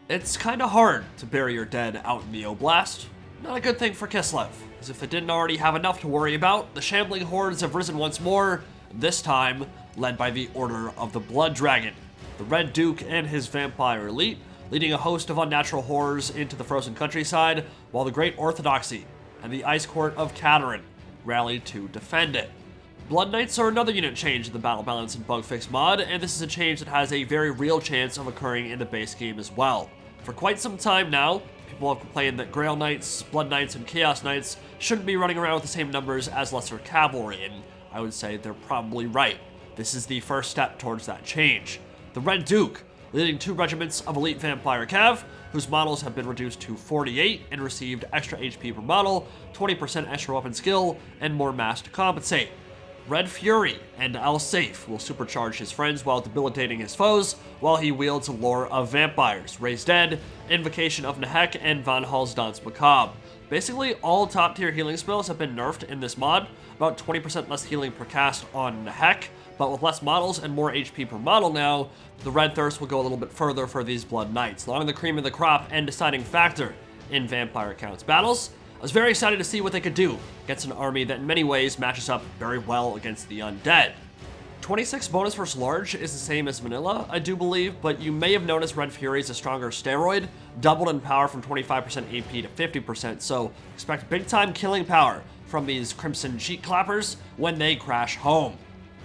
It's kinda hard to bury your dead out in the Oblast. Not a good thing for Kislev, as if it didn't already have enough to worry about, the shambling hordes have risen once more, this time led by the Order of the Blood Dragon, the Red Duke and his vampire elite, leading a host of unnatural horrors into the frozen countryside, while the Great Orthodoxy and the Ice Court of Katarin rally to defend it. Blood Knights are another unit change in the Battle Balance and Bug Fix mod, and this is a change that has a very real chance of occurring in the base game as well. For quite some time now, people have complained that Grail Knights, Blood Knights, and Chaos Knights shouldn't be running around with the same numbers as Lesser Cavalry, and I would say they're probably right. This is the first step towards that change. The Red Duke, leading 2 regiments of elite vampire cav, whose models have been reduced to 48 and received extra HP per model, 20% extra weapon skill, and more mass to compensate. Red Fury and Alsafe will supercharge his friends while debilitating his foes, while he wields a lore of vampires, Raise Dead, Invocation of Nehek, and Von Hall's Danse Macabre. Basically, all top tier healing spells have been nerfed in this mod, about 20% less healing per cast on Nehek, but with less models and more HP per model now, the Red Thirst will go a little bit further for these Blood Knights, long the cream of the crop and deciding factor in vampire counts battles. I was very excited to see what they could do against an army that in many ways matches up very well against the undead. 26 bonus versus large is the same as vanilla, I do believe, but you may have noticed Red Fury is a stronger steroid, doubled in power from 25% AP to 50%, so expect big time killing power from these Crimson Cheek Clappers when they crash home.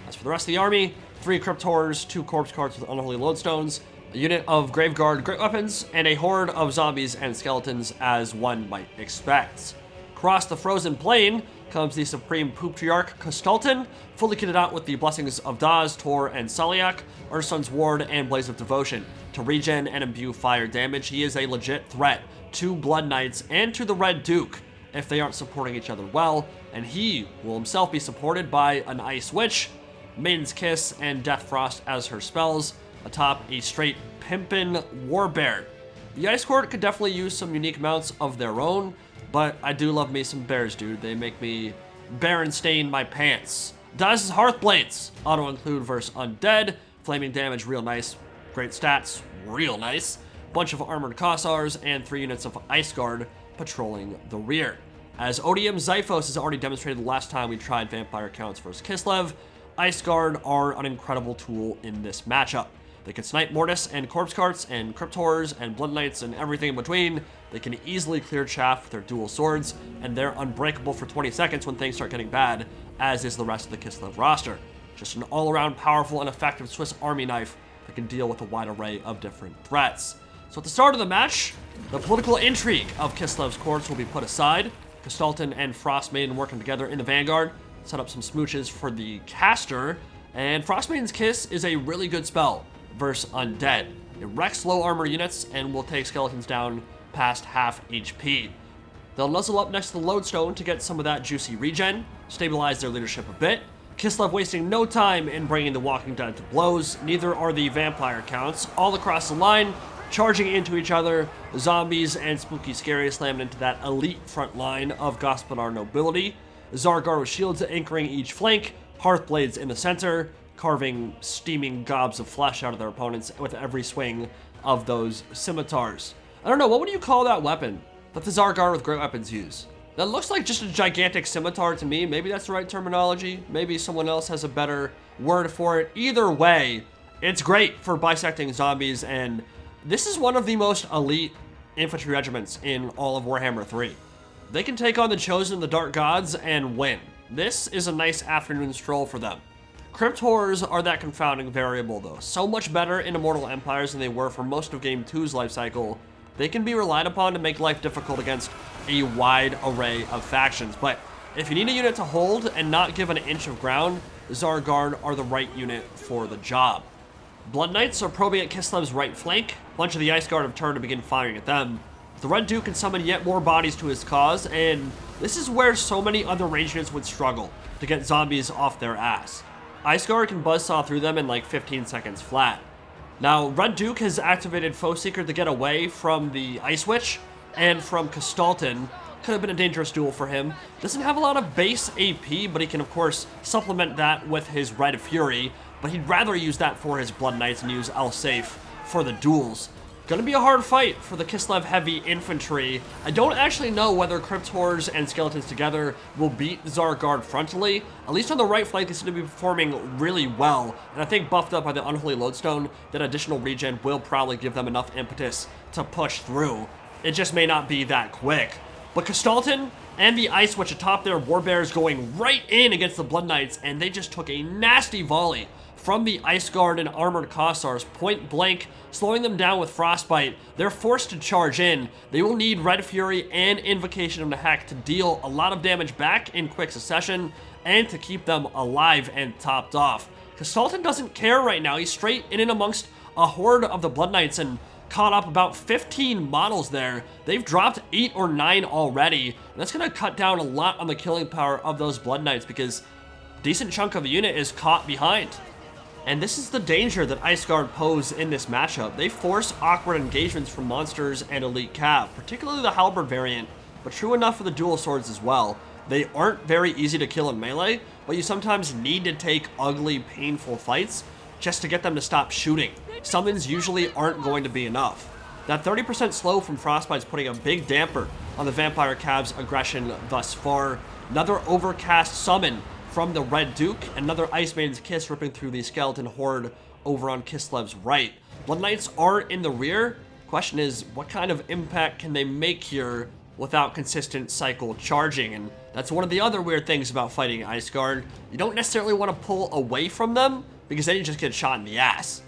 As for the rest of the army, 3 Crypt Horrors, 2 Corpse Cards with Unholy Lodestones, a unit of Graveguard Great Weapons, and a horde of zombies and skeletons as one might expect. Across the frozen plain comes the Supreme Patriarch Kostaltyn, fully kitted out with the Blessings of Daz, Tor, and Saliak, Urson's Ward, and Blaze of Devotion. To regen and imbue fire damage, he is a legit threat to Blood Knights and to the Red Duke if they aren't supporting each other well, and he will himself be supported by an Ice Witch, Maiden's Kiss, and Death Frost as her spells, atop a straight pimpin' Warbear. The Ice Court could definitely use some unique mounts of their own, but I do love me some bears, dude. They make me Berenstain my pants. Daz's Hearthblades, auto-include versus Undead, flaming damage real nice, great stats real nice, bunch of armored Kossars, and 3 units of Ice Guard patrolling the rear. As Odium Zyphos has already demonstrated the last time we tried vampire counts versus Kislev, Ice Guard are an incredible tool in this matchup. They can snipe Mortis and Corpse Carts and Crypt Horrors and Blood Knights and everything in between. They can easily clear chaff with their dual swords, and they're unbreakable for 20 seconds when things start getting bad, as is the rest of the Kislev roster. Just an all-around powerful and effective Swiss Army knife that can deal with a wide array of different threats. So at the start of the match, the political intrigue of Kislev's courts will be put aside. Kostaltyn and Frostmaiden working together in the vanguard, set up some smooches for the caster, and Frostmaiden's Kiss is a really good spell versus Undead. It wrecks low armor units and will take skeletons down past half HP. They'll nuzzle up next to the Lodestone to get some of that juicy regen, stabilize their leadership a bit. Kislev wasting no time in bringing the Walking Dead to blows, neither are the vampire counts, all across the line, charging into each other, zombies and spooky scary slamming into that elite front line of Gospodar nobility. Zargar with shields anchoring each flank, Hearthblades in the center, carving steaming gobs of flesh out of their opponents with every swing of those scimitars. I don't know, what would you call that weapon that the Zargar with Great Weapons use? That looks like just a gigantic scimitar to me. Maybe that's the right terminology. Maybe someone else has a better word for it. Either way, it's great for bisecting zombies, and this is one of the most elite infantry regiments in all of Warhammer 3. They can take on the Chosen and the Dark Gods and win. This is a nice afternoon stroll for them. Crypt Horrors are that confounding variable though. So much better in Immortal Empires than they were for most of Game 2's life cycle. They can be relied upon to make life difficult against a wide array of factions. But if you need a unit to hold and not give an inch of ground, Zargar are the right unit for the job. Blood Knights are probing at Kislev's right flank. A bunch of the Ice Guard have turned to begin firing at them. The Red Duke can summon yet more bodies to his cause, and this is where so many other range units would struggle to get zombies off their ass. Ice Guard can buzzsaw through them in like 15 seconds flat. Now, Red Duke has activated Foe Seeker to get away from the Ice Witch and from Kostaltyn. Could have been a dangerous duel for him. Doesn't have a lot of base AP, but he can of course supplement that with his Red Fury, but he'd rather use that for his Blood Knights and use Alsafe for the duels. Gonna be a hard fight for the Kislev heavy infantry. I don't actually know whether Crypt Horrors and Skeletons together will beat the Tzar Guard frontally. At least on the right flank, they seem to be performing really well. And I think buffed up by the Unholy Lodestone, that additional regen will probably give them enough impetus to push through. It just may not be that quick. But Kostaltyn and the Ice Witch atop their Warbears going right in against the Blood Knights, and they just took a nasty volley from the Ice Guard and Armored Kossars, point blank, slowing them down with Frostbite. They're forced to charge in. They will need Red Fury and Invocation of Nahak to deal a lot of damage back in quick succession and to keep them alive and topped off. Kostaltyn doesn't care right now. He's straight in and amongst a horde of the Blood Knights and caught up about 15 models there. They've dropped 8 or 9 already. And that's going to cut down a lot on the killing power of those Blood Knights because a decent chunk of the unit is caught behind. And this is the danger that Ice Guard pose in this matchup. They force awkward engagements from monsters and elite cav, particularly the Halberd variant, but true enough for the dual swords as well. They aren't very easy to kill in melee, but you sometimes need to take ugly, painful fights just to get them to stop shooting. Summons usually aren't going to be enough. That 30% slow from Frostbite is putting a big damper on the Vampire Cav's aggression thus far. Another overcast summon from the Red Duke, another Ice Maiden's Kiss ripping through the Skeleton Horde over on Kislev's right. Blood Knights are in the rear. Question is, what kind of impact can they make here without consistent cycle charging? And that's one of the other weird things about fighting Ice Guard. You don't necessarily want to pull away from them, because then you just get shot in the ass.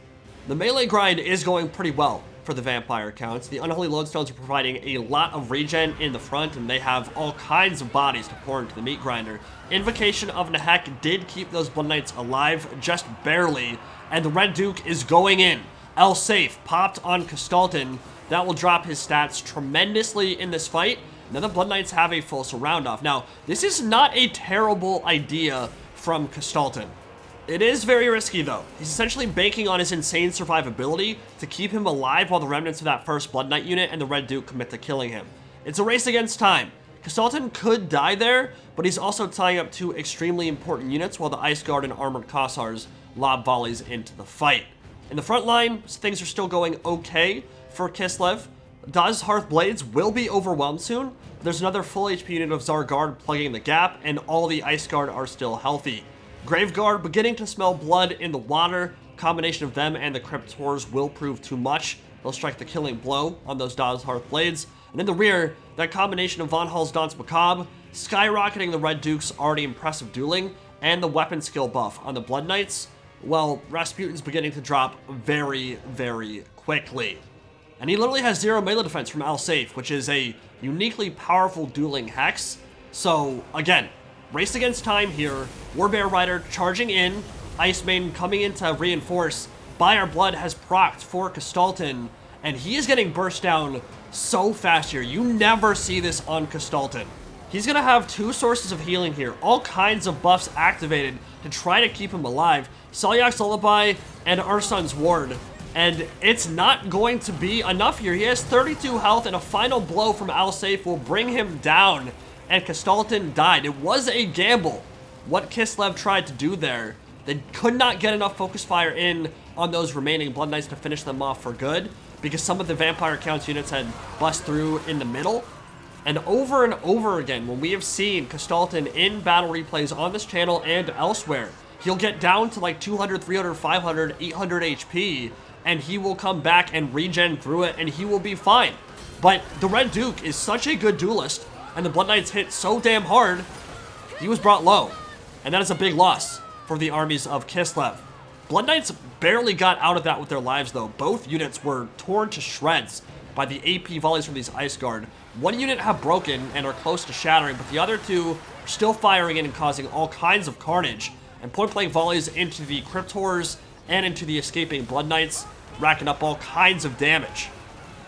The melee grind is going pretty well for the Vampire Counts. The Unholy Lodestones are providing a lot of regen in the front, and they have all kinds of bodies to pour into the meat grinder. Invocation of Nahak did keep those Blood Knights alive, just barely, and the Red Duke is going in. Safe popped on Kostaltyn. That will drop his stats tremendously in this fight. Now the Blood Knights have a full surround off. Now, this is not a terrible idea from Kostaltyn. It is very risky, though. He's essentially banking on his insane survivability to keep him alive while the remnants of that first Blood Knight unit and the Red Duke commit to killing him. It's a race against time. Kostaltyn could die there, but he's also tying up 2 extremely important units while the Ice Guard and Armored Kossars lob volleys into the fight. In the front line, things are still going okay for Kislev. Daz's Hearth Blades will be overwhelmed soon, but there's another full HP unit of Tzar Guard plugging the gap, and all the Ice Guard are still healthy. Graveguard beginning to smell blood in the water. Combination of them and the Crypt Horrors will prove too much. They'll strike the killing blow on those Daz's Hearth Blades. And in the rear, that combination of Von Hall's Danse Macabre, skyrocketing the Red Duke's already impressive dueling, and the weapon skill buff on the Blood Knights, well, Rasputin's beginning to drop very, very quickly. And he literally has 0 melee defense from Safe, which is a uniquely powerful dueling hex. So, again, race against time here. Warbear Rider charging in. Ice Maiden coming in to reinforce. By Our Blood has procced for Kostaltyn, and he is getting burst down so fast here. You never see this on Kostaltyn. He's going to have 2 sources of healing here. All kinds of buffs activated to try to keep him alive. Salyak's Lullaby and Ursun's Ward. And it's not going to be enough here. He has 32 health, and a final blow from Safe will bring him down. And Kostaltyn died. It was a gamble what Kislev tried to do there. They could not get enough focus fire in on those remaining Blood Knights to finish them off for good, because some of the Vampire Counts units had bust through in the middle. And over again, when we have seen Kostaltyn in battle replays on this channel and elsewhere, he'll get down to like 200, 300, 500, 800 HP, and he will come back and regen through it, and he will be fine. But the Red Duke is such a good duelist, and the Blood Knights hit so damn hard, he was brought low. And that is a big loss for the armies of Kislev. Blood Knights barely got out of that with their lives, though. Both units were torn to shreds by the AP volleys from these Ice Guard. One unit have broken and are close to shattering, but the other 2 are still firing in and causing all kinds of carnage. And point-blank volleys into the Crypt Horrors and into the escaping Blood Knights, racking up all kinds of damage.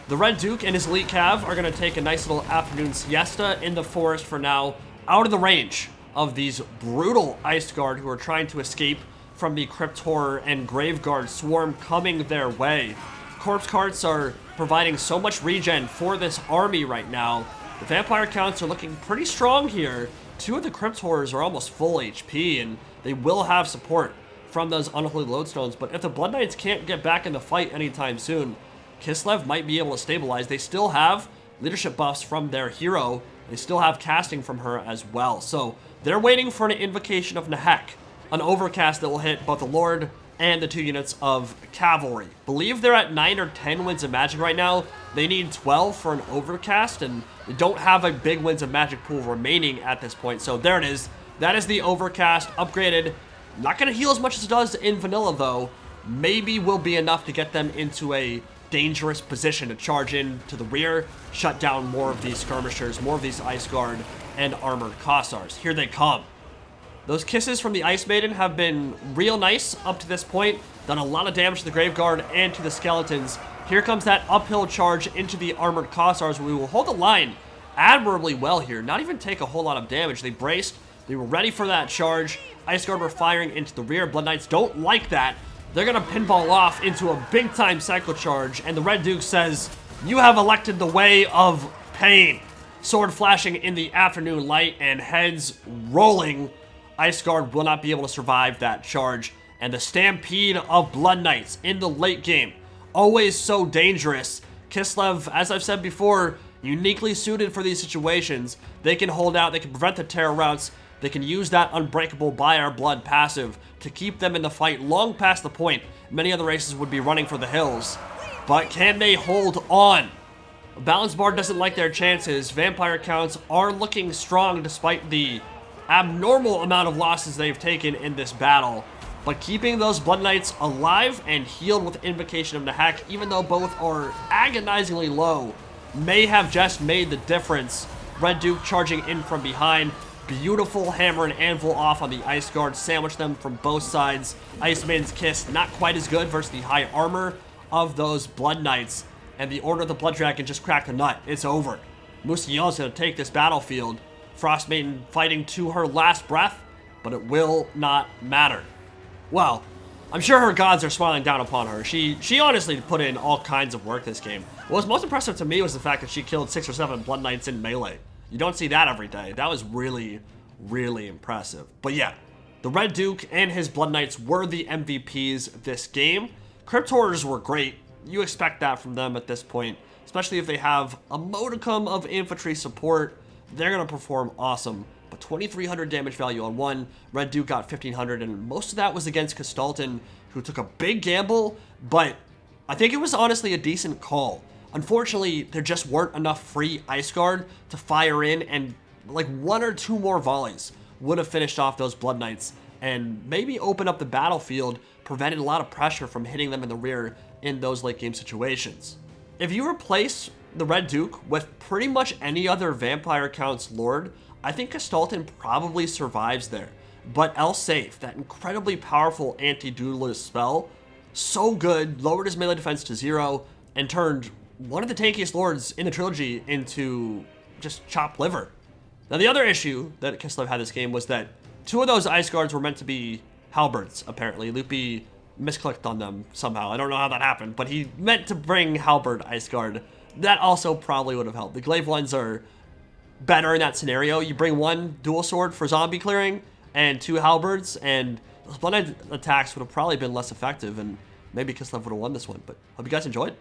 The Red Duke and his elite cav are going to take a nice little afternoon siesta in the forest for now, out of the range of these brutal Ice Guard who are trying to escape from the Crypt Horror and Graveguard swarm coming their way. Corpse Carts are providing so much regen for this army right now. The Vampire Counts are looking pretty strong here. 2 of the Crypt Horrors are almost full HP, and they will have support from those Unholy Lodestones. But if the Blood Knights can't get back in the fight anytime soon, Kislev might be able to stabilize. They still have leadership buffs from their hero. They still have casting from her as well. So they're waiting for an invocation of Nehek, an overcast that will hit both the Lord and the 2 units of cavalry. Believe they're at 9 or 10 winds of magic right now. They need 12 for an overcast, and they don't have a big winds of magic pool remaining at this point. So there it is. That is the overcast upgraded. Not going to heal as much as it does in vanilla, though. Maybe will be enough to get them into a dangerous position to charge in to the rear, shut down more of these skirmishers, more of these Ice Guard and armored Kossars. Here they come. Those kisses from the Ice Maiden have been real nice up to this point. Done a lot of damage to the Grave Guard and to the skeletons. Here comes that uphill charge into the armored Kossars. We will hold the line admirably well here. Not even take a whole lot of damage. They braced. They were ready for that charge. Ice Guard were firing into the rear. Blood Knights don't like that. They're going to pinball off into a big-time cycle charge. And the Red Duke says, "You have elected the way of pain." Sword flashing in the afternoon light and heads rolling. Ice Guard will not be able to survive that charge. And the stampede of Blood Knights in the late game. Always so dangerous. Kislev, as I've said before, uniquely suited for these situations. They can hold out. They can prevent the terror routes. They can use that unbreakable by our blood passive to keep them in the fight long past the point many other races would be running for the hills. But can they hold on? Balance Bar doesn't like their chances. Vampire counts are looking strong despite the abnormal amount of losses they've taken in this battle. But keeping those Blood Knights alive and healed with Invocation of Nehek, even though both are agonizingly low, may have just made the difference. Red Duke charging in from behind. Beautiful hammer and anvil off on the Ice Guard. Sandwich them from both sides. Ice Maiden's Kiss not quite as good versus the high armor of those Blood Knights. And the Order of the Blood Dragon just cracked the nut. It's over. Mousillon's going to take this battlefield. Frost Maiden fighting to her last breath, but it will not matter. Well, I'm sure her gods are smiling down upon her. She honestly put in all kinds of work this game. What was most impressive to me was the fact that she killed 6 or 7 Blood Knights in melee. You don't see that every day. That was really, really impressive. But yeah, the Red Duke and his Blood Knights were the MVPs this game. Crypt Horrors were great. You expect that from them at this point, especially if they have a modicum of infantry support. They're going to perform awesome. But 2,300 damage value on one. Red Duke got 1,500, and most of that was against Kostaltyn, who took a big gamble, but I think it was honestly a decent call. Unfortunately, there just weren't enough free Ice Guard to fire in, and like 1 or 2 more volleys would have finished off those Blood Knights and maybe opened up the battlefield, prevented a lot of pressure from hitting them in the rear in those late game situations. If you replace the Red Duke with pretty much any other Vampire Count's Lord, I think Kostaltyn probably survives there. But El-Safe, that incredibly powerful anti-duelist spell, so good, lowered his melee defense to 0, and turned one of the tankiest lords in the trilogy into just chopped liver. Now, the other issue that Kislev had this game was that 2 of those Ice Guards were meant to be halberds, apparently. Loopy misclicked on them somehow. I don't know how that happened, but he meant to bring halberd Ice Guard. That also probably would have helped. The glaive ones are better in that scenario. You bring 1 dual sword for zombie clearing and 2 halberds, and those Blood Knight attacks would have probably been less effective, and maybe Kislev would have won this one. But hope you guys enjoyed.